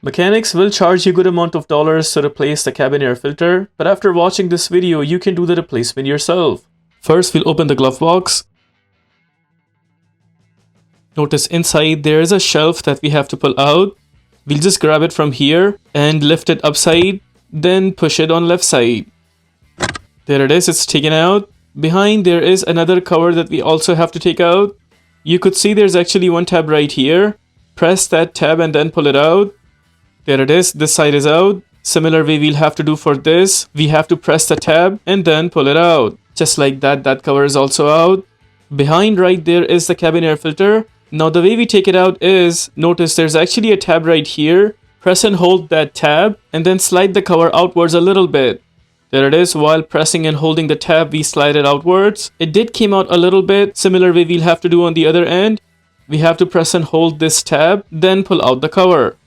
Mechanics will charge you a good amount of dollars to replace the cabin air filter, but after watching this video, you can do the replacement yourself. First, we'll open the glove box. Notice inside there is a shelf that we have to pull out. We'll just grab it from here and lift it upside, then push it on left side. There it is, it's taken out. Behind there is another cover that we also have to take out. You could see there's actually one tab right here. Press that tab and then pull it out. There it is, this side is out. Similar way we'll have to do for this. We have to press the tab and then pull it out. Just like that, that cover is also out. Behind right there is the cabin air filter. Now the way we take it out is, notice there's actually a tab right here. Press and hold that tab and then slide the cover outwards a little bit. There it is, while pressing and holding the tab we slide it outwards. It did came out a little bit, similar way we'll have to do on the other end. We have to press and hold this tab, then pull out the cover.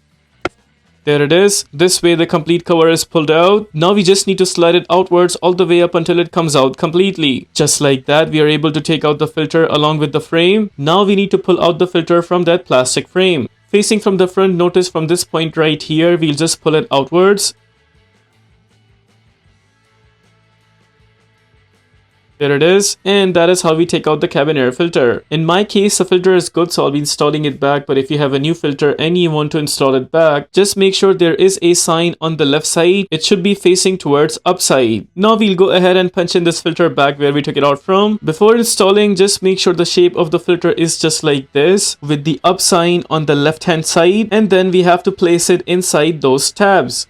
There it is, this way the complete cover is pulled out. Now we just need to slide it outwards all the way up until it comes out completely. Just like that, we are able to take out the filter along with the frame. Now we need to pull out the filter from that plastic frame. Facing from the front, notice from this point right here, we'll just pull it outwards. There it is, and that is how we take out the cabin air filter. In my case, the filter is good, so I'll be installing it back, but if you have a new filter and you want to install it back, just make sure there is a sign on the left side. It should be facing towards upside. Now we'll go ahead and punch in this filter back where we took it out from. Before installing, just make sure the shape of the filter is just like this, with the up sign on the left hand side, and then we have to place it inside those tabs.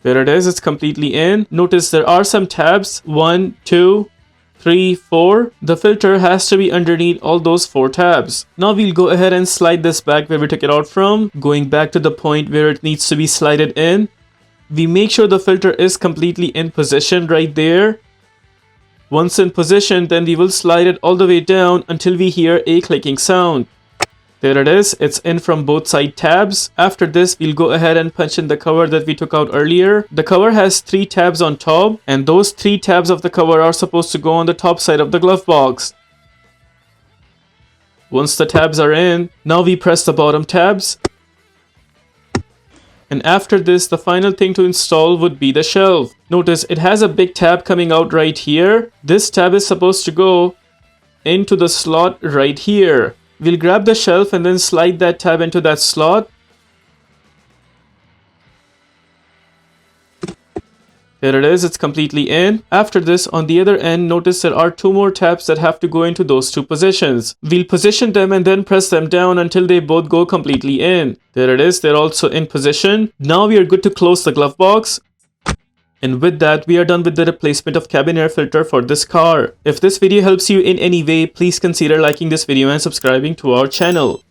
There it is, it's completely in. Notice there are some tabs, 1, 2, 3, 4. The filter has to be underneath all those 4 tabs. Now we'll go ahead and slide this back where we took it out from, going back to the point where it needs to be slided in. We make sure the filter is completely in position right there. Once in position, then we will slide it all the way down until we hear a clicking sound. There it is, it's in from both side tabs. After this, we'll go ahead and punch in the cover that we took out earlier. The cover has 3 tabs on top, and those 3 tabs of the cover are supposed to go on the top side of the glove box. Once the tabs are in, now we press the bottom tabs. And after this, the final thing to install would be the shelf. Notice it has a big tab coming out right here. This tab is supposed to go into the slot right here. We'll grab the shelf and then slide that tab into that slot. There it is, it's completely in. After this, on the other end, notice there are 2 more tabs that have to go into those 2 positions. We'll position them and then press them down until they both go completely in. There it is, they're also in position. Now we are good to close the glove box. And with that, we are done with the replacement of cabin air filter for this car. If this video helps you in any way, please consider liking this video and subscribing to our channel.